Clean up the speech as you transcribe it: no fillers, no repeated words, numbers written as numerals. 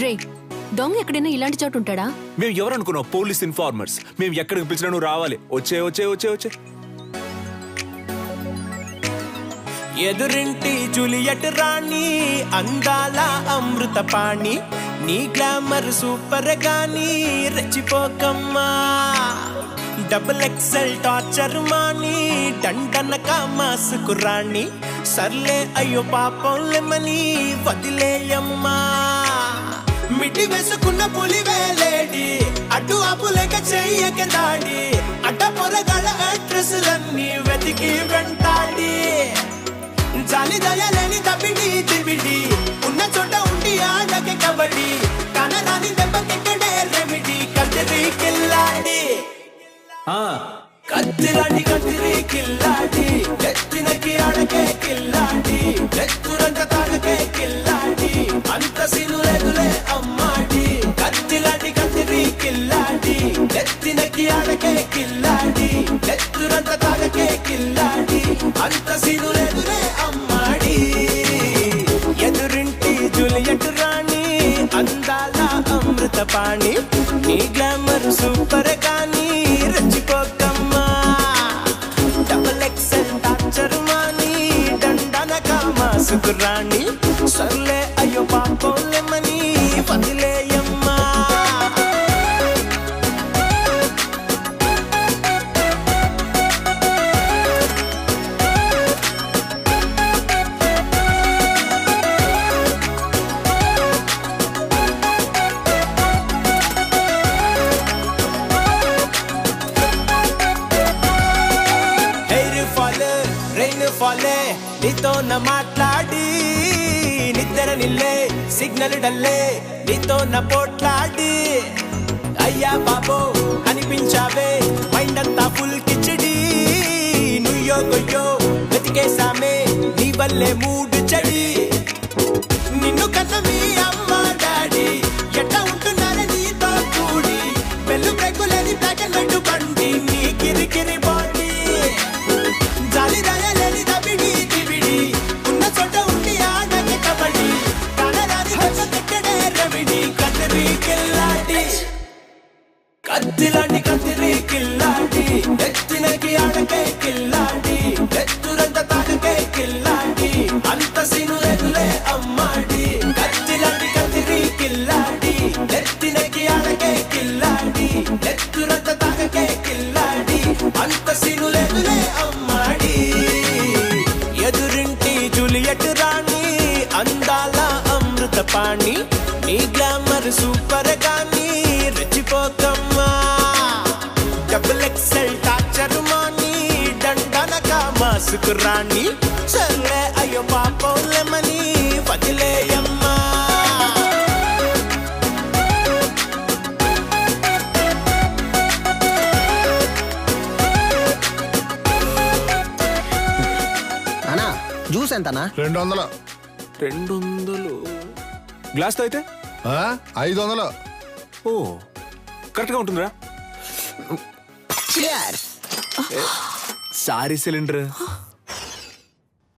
రే దొంగ ఎక్కడైనా ఇలాంటి చోటు ఉంటాడా? మేము ఎవరు అనుకున్నాం? Police informers. మేము ఎక్కడికి పిలిచినా నువ్వు రావాలి. వచ్చే వచ్చే వచ్చే వచ్చే. ఎదురింటి జూలియట్ రాణి, అందాల అమృత పాణి, నీ గ్లామర్ సూపర్ గాని రెచ్చిపోకమ్మా. డబుల్ ఎక్సెల్ టార్చర్ మాని, డండనక మాసుకు రాణి, సర్లే అయ్యో పాపం లెమని వదిలేయమ్మా. మిటి వేసుకున్న పులివేలేడి, అడ్డు ఆపులేక చెయ్యక దాడి, అడ్డ పొరగల అడ్రస్లన్నీ వెతికి వెంటాడి, జాలి దయలేని తబిడి దిబిడి, ఉన్న చోట ఉండి ఆడకి కబడ్డీ, కనరాని దెబ్బకెక్కడే రెమిడి, కత్తిరి కిల్లాడి కత్తిలాంటి కత్తిరి కిల్లాడి, ఎత్తినకి ఆడకే కిల్లాడి, ఎత్తురంత తాగకే కిల్లాడి, అంత సిను లేదులే అమ్మాడి. కత్తిలాంటి కత్తిరి కిల్లాడి, ఎత్తినకి ఆడకే కిల్లాడి, ఎత్తురంత తాగకే కిల్లాడి, అంత సిను లేదులే అమ్మాడి. ఎదురింటి జూలియట్ రాణి, అందాల అమృత పాణి, నీ గ్లామర్ సూపర్ గాని రెచ్చిపోకమ్మా. డబుల్ ఎక్సెల్ టార్చర్ మాని, డండనక మాసుకు రాణి, సర్లే అయ్యో పాపం లెమని వదిలేయమ్మా. ఫాలే నీతో నా మాట్లాడి, నిద్ర నిల్లే సిగ్నల్ డల్లే నీతో నా పోట్లాడి, అయ్యా బాబో అనిపించావే మైండ్ అంతా ఫుల్ కిచడి, నుయ్యో గొయ్యో వెతికేసామే నీ వల్లే మూడు చెడి. నిన్ను కన్న మీ అమ్మ డాడీ ఎట్ట ఉంటున్నారే నీతో కూడి, వెళ్ళు బ్రేకులేని బ్లాక్ అండ్ వైట్ బండి, నీ కిరికిరి బాడీ, జాలి దయలేని దబిడి దిబిడి, ఉన్న చోట ఉండి ఆడకే కబడ్డీ, కనరాని దెబ్బకెక్కడే రెమిడి, కత్తిరి కిల్లాడి కత్తిలాంటి కత్తిరి కిల్లాడి, ఎత్తినకి ఆడకే కిల్లాడి, ఎత్తురంత తాగకే కిల్లాడి, అంత సిను లేదులే అమ్మాడి. కత్తిలాంటి కత్తిరి కిల్లాడి, ఎత్తినకి ఆడకే కిల్లాడి, ఎత్తురంత తాగకే కిల్లాడి, అంత సిను లేదులే అమ్మాడి. ఎదురింటి జూలియట్ రాణి, అందాల అమృత పాణి, నీ గ్లామర్ సూపర్ గాని రెచ్చిపోకమ్మా. డబుల్ ఎక్సెల్ టార్చర్ మాని, డండనక మాసుకు రాణి, సర్లే అయ్యో పాపం లెమని వదిలేయమ్మా. అన్నా జ్యూస్ ఎంతనా? 200. 200 గ్లాస్తో అయితే 500. ఓ కరెక్ట్గా ఉంటుందిరా. Sorry cylinder.